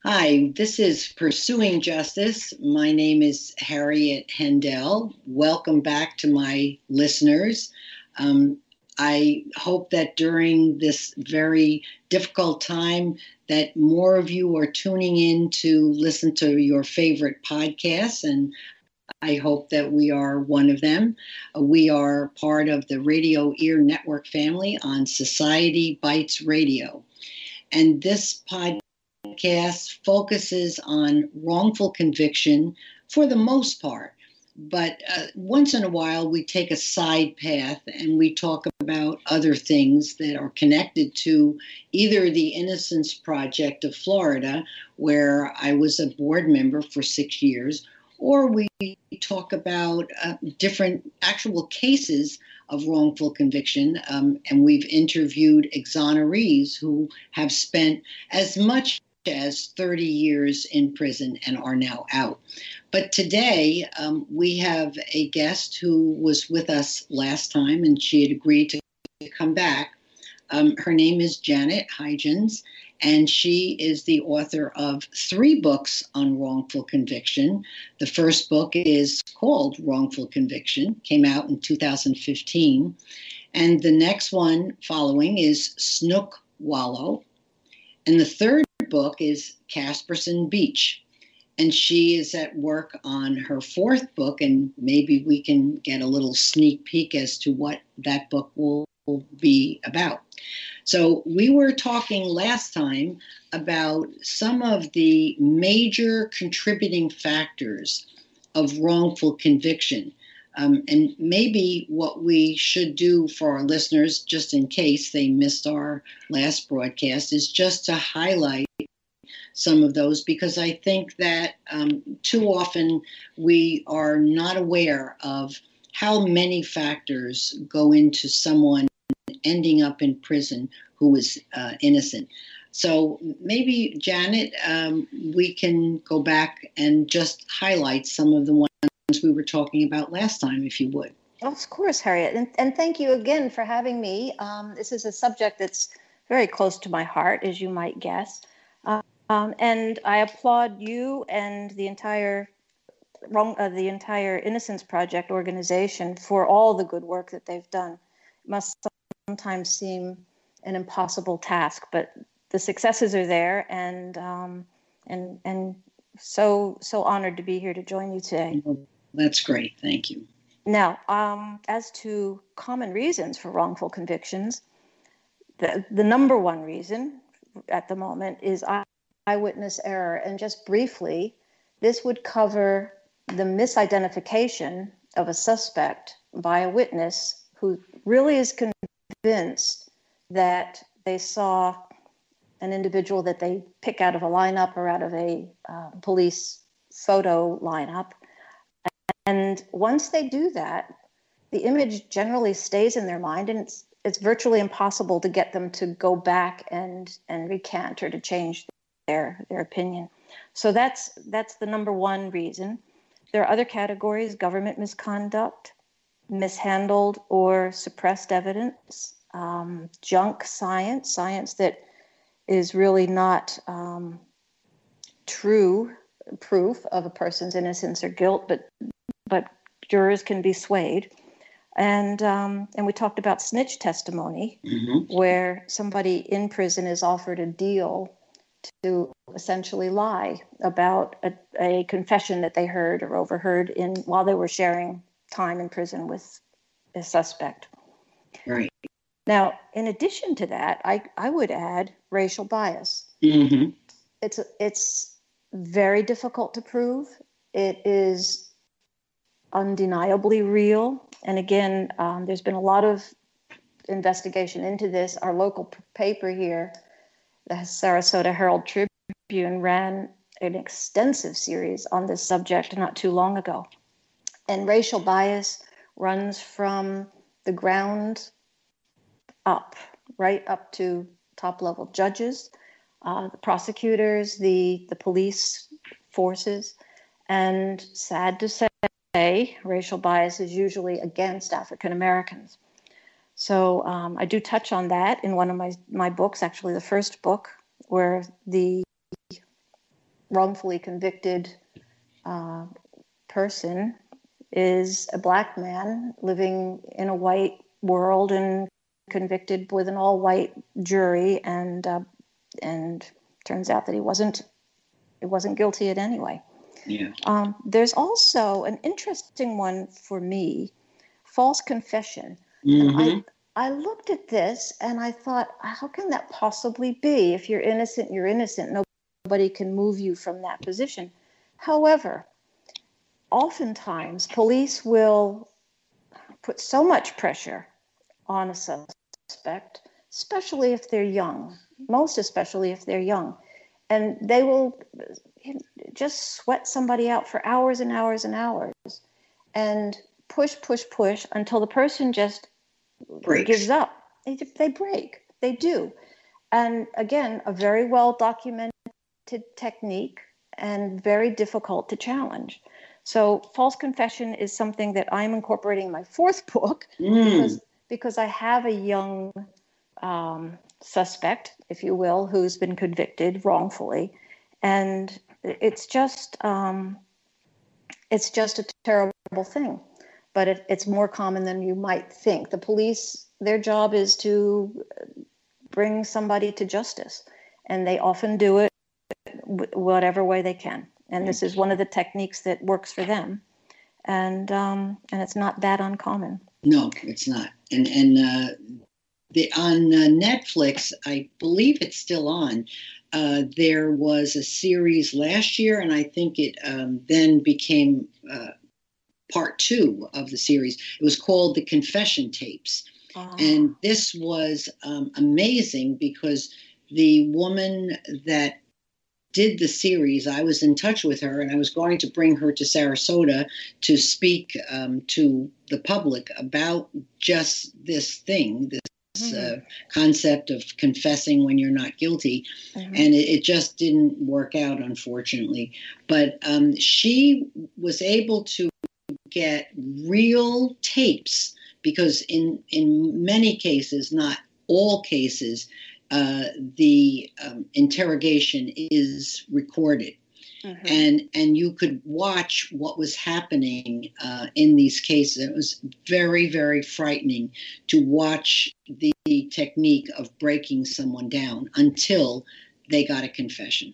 Hi, this is Pursuing Justice. My name is Harriet Hendel. Welcome back to my listeners. Um, I hope that during this very difficult time that more of you are tuning in to listen to your favorite podcasts, and I hope that we are one of them. We are part of the Radio Ear Network family on Society Bites Radio. And this podcast focuses on wrongful conviction for the most part. But once in a while, we take a side path and we talk about other things that are connected to either the Innocence Project of Florida, where I was a board member for 6 years, or we talk about different actual cases of wrongful conviction. And we've interviewed exonerees who have spent as much as 30 years in prison and are now out. But today we have a guest who was with us last time, and she had agreed to come back. Her name is Janet HEIJENS, and she is the author of 3 books on wrongful conviction. The first book is called Wrongful Conviction, came out in 2015. And the next one following is Snook Wallow. And the third book is Casperson Beach. And she is at work on her 4th book, and maybe we can get a little sneak peek as to what that book will be about. So we were talking last time about some of the major contributing factors of wrongful conviction. And maybe what we should do for our listeners, just in case they missed our last broadcast, is just to highlight some of those, because I think that too often we are not aware of how many factors go into someone ending up in prison who is innocent. So maybe, Janet, we can go back and just highlight some of the ones we were talking about last time, if you would. Of course, Harriet. And thank you again for having me. This is a subject that's very close to my heart, as you might guess. And I applaud you and the entire Innocence Project organization for all the good work that they've done. It must sometimes seem an impossible task, but the successes are there, and so honored to be here to join you today. That's great. Thank you. Now, as to common reasons for wrongful convictions, the number one reason at the moment is eyewitness error. And just briefly, this would cover the misidentification of a suspect by a witness who really is convinced that they saw an individual that they pick out of a lineup or out of a police photo lineup. And once they do that, the image generally stays in their mind, and it's virtually impossible to get them to go back and recant or to change their opinion. So that's the number one reason. There are other categories: government misconduct, mishandled or suppressed evidence, junk science that is really not true proof of a person's innocence or guilt, but jurors can be swayed. And we talked about snitch testimony, where somebody in prison is offered a deal to essentially lie about a confession that they heard or overheard while they were sharing time in prison with a suspect. Right. Now, in addition to that, I would add racial bias. Mm-hmm. It's very difficult to prove. It is undeniably real. And again, there's been a lot of investigation into this. Our local paper here, the Sarasota Herald Tribune, ran an extensive series on this subject not too long ago. And racial bias runs from the ground up, right up to top-level judges, the prosecutors, the police forces. And sad to say, racial bias is usually against African Americans. So I do touch on that in one of my books, actually the first book, where the wrongfully convicted person is a black man living in a white world and convicted with an all-white jury, and turns out that he wasn't guilty at anyway. Yeah. There's also an interesting one for me, false confession. Mm-hmm. And I looked at this and I thought, how can that possibly be? If you're innocent, you're innocent. Nobody can move you from that position. However, oftentimes police will put so much pressure on a suspect, especially if they're young, most especially if they're young. And they will just sweat somebody out for hours and hours and hours and push until the person just gives up. They break. They do. And again, a very well documented technique and very difficult to challenge. So false confession is something that I'm incorporating in my fourth book because I have a young suspect, if you will, who's been convicted wrongfully. And it's just a terrible thing. But it's more common than you might think. The police, their job is to bring somebody to justice. And they often do it whatever way they can. And this is one of the techniques that works for them. And it's not that uncommon. No, it's not. And on Netflix, I believe it's still on. There was a series last year, and I think it then became part 2 of the series. It was called The Confession Tapes. And this was amazing because the woman that did the series, I was in touch with her, and I was going to bring her to Sarasota to speak to the public about just this thing, this concept of confessing when you're not guilty. And it just didn't work out, unfortunately. But she was able to get real tapes because in many cases, not all cases, the interrogation is recorded. And you could watch what was happening in these cases. It was very, very frightening to watch the technique of breaking someone down until they got a confession.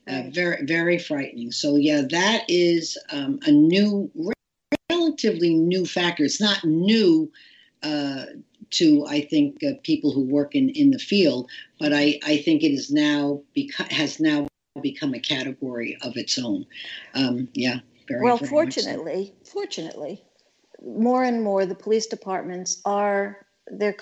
Very, very frightening. So yeah, that is a new, relatively new factor. It's not new to, I think, people who work in the field, but I think it is now has now become a category of its own. Very well. very Fortunately, more and more the police departments their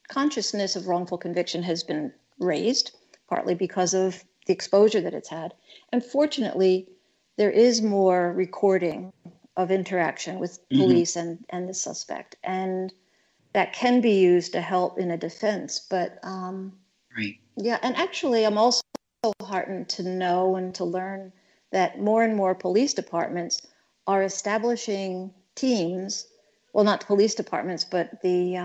consciousness of wrongful conviction has been raised, partly because of the exposure that it's had, and fortunately, there is more recording of interaction with police and the suspect, and that can be used to help in a defense. But yeah, and actually, I'm also heartened to know and to learn that more and more police departments are establishing teams. Well, not the police departments, but the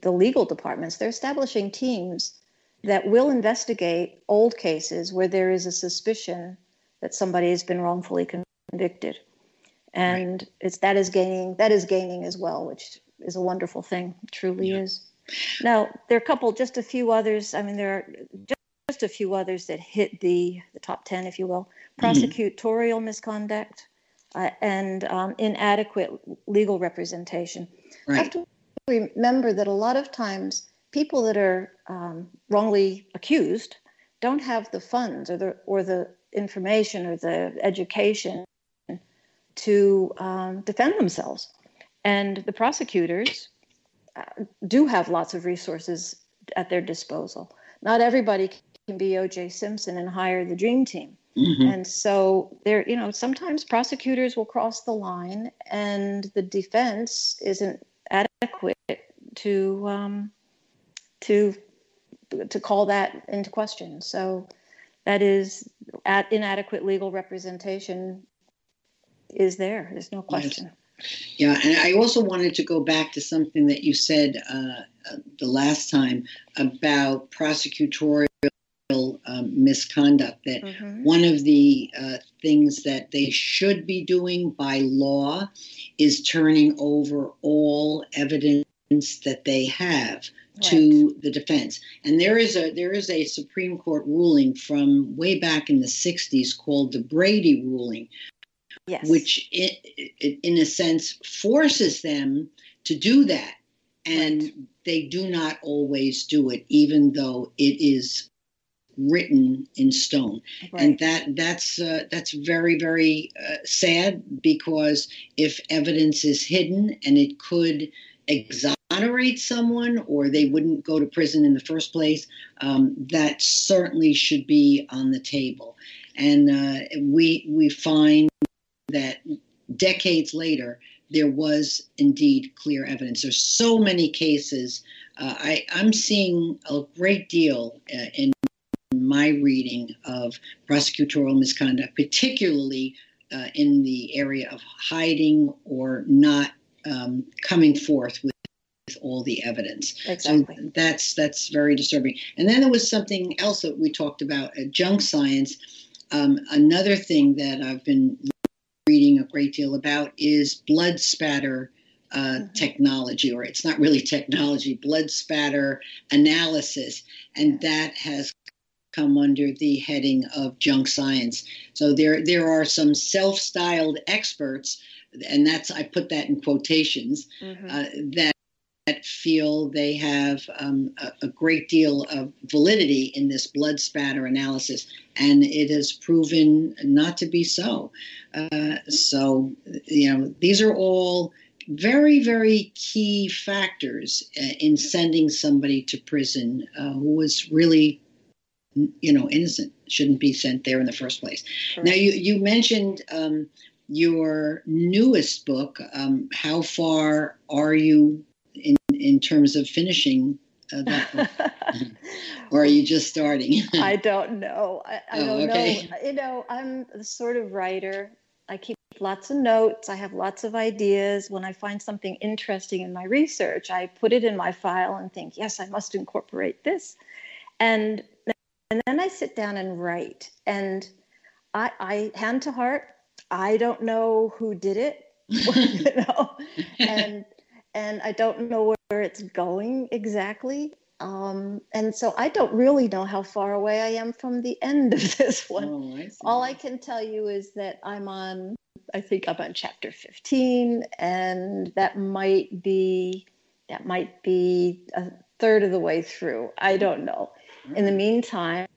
legal departments. They're establishing teams that will investigate old cases where there is a suspicion that somebody has been wrongfully convicted, and that is gaining as well, which is a wonderful thing. It truly is. Now there are just a few others. I mean, there are just a few others that hit the top 10, if you will. Prosecutorial misconduct and inadequate legal representation. I have to remember that a lot of times people that are wrongly accused don't have the funds or the information or the education to defend themselves. And the prosecutors do have lots of resources at their disposal. Not everybody can be O.J. Simpson and hire the dream team. And so sometimes prosecutors will cross the line and the defense isn't adequate to call that into question. So that is inadequate legal representation is there. There's no question. Yes. Yeah, and I also wanted to go back to something that you said the last time about prosecutorial misconduct, that one of the things that they should be doing by law is turning over all evidence that they have to the defense. And there is a Supreme Court ruling from way back in the 60s called the Brady ruling, which in a sense forces them to do that. And they do not always do it, even though it is written in stone. And that's very, very sad, because if evidence is hidden and it could exonerate someone, or they wouldn't go to prison in the first place, that certainly should be on the table. And we find that decades later, there was indeed clear evidence. There's so many cases. I'm seeing a great deal in my reading of prosecutorial misconduct, particularly in the area of hiding or not coming forth with all the evidence. Exactly. So that's very disturbing. And then there was something else that we talked about, junk science. Another thing that I've been reading a great deal about is blood spatter technology, or it's not really technology, blood spatter analysis. And that has come under the heading of junk science. So there are some self-styled experts, and I put that in quotations, that feel they have a great deal of validity in this blood spatter analysis, and it has proven not to be so. So, these are all very, very key factors in sending somebody to prison who was really, innocent, shouldn't be sent there in the first place. Correct. Now, you mentioned your newest book. How far are you in terms of finishing that book? Or are you just starting? I don't know. I don't know. I'm the sort of writer. I keep lots of notes. I have lots of ideas. When I find something interesting in my research, I put it in my file and think, yes, I must incorporate this. And then I sit down and write. And I hand to heart, I don't know who did it, and I don't know where it's going exactly. And so I don't really know how far away I am from the end of this one. Oh, I see. All I can tell you is that I think I'm on chapter 15, and that might be a third of the way through. I don't know. In the meantime,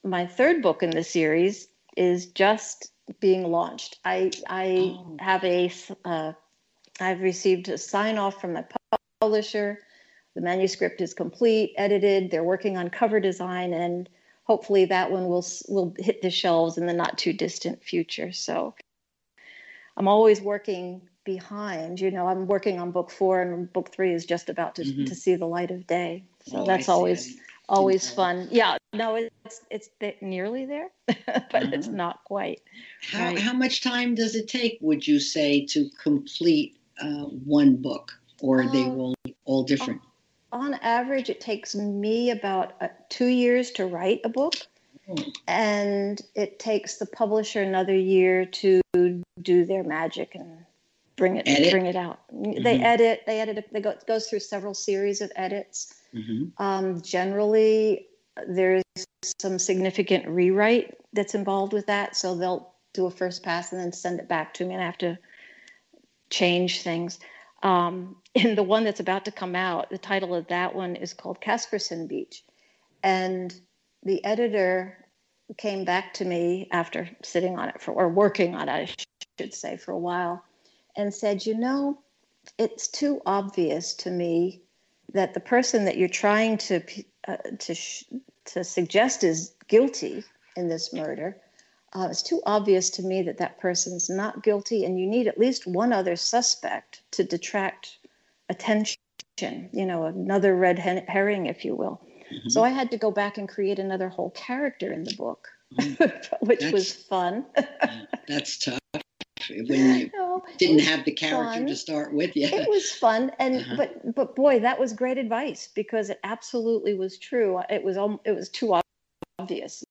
my third book in the series is just being launched. I've received a sign-off from my publisher. The manuscript is complete, edited. They're working on cover design, and hopefully that one will hit the shelves in the not too distant future. So I'm always working behind. I'm working on book 4, and book 3 is just about to see the light of day. So that's always fun. Yeah, no, it's nearly there, but it's not quite. How much time does it take, would you say, to complete one book, or are they all different? On average, it takes me about 2 years to write a book, and it takes the publisher another year to do their magic and bring it out. They edit. It goes through several series of edits. Generally, there's some significant rewrite that's involved with that, so they'll do a first pass and then send it back to me, and I have to change things. In the one that's about to come out, the title of that one is called Casperson Beach. And the editor came back to me after sitting on it or working on it, I should say, for a while, and said, it's too obvious to me that the person that you're trying to suggest is guilty in this murder. It's too obvious to me that person's not guilty, and you need at least one other suspect to detract attention, another red herring, if you will. So I had to go back and create another whole character in the book, which was fun. That's tough when you didn't have the character to start with. Yeah, it was fun, and but boy, that was great advice, because it absolutely was true. It was too obvious.